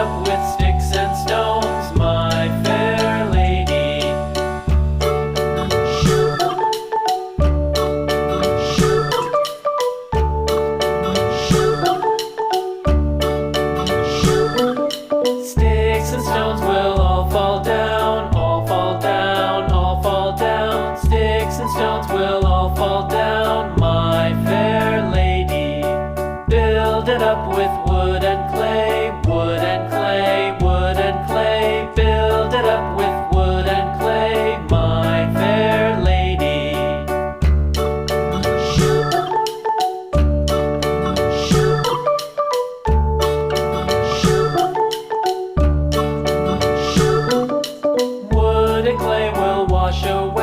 up with sticks and stones, my fair lady. Sticks and stones will all fall down, all fall down, all fall down. Sticks and stones will all fall down, my fair lady. Build it up with wood and clay, wood and clay, wood and clay. Build it up with wood and clay, my fair lady. Wood and clay will wash away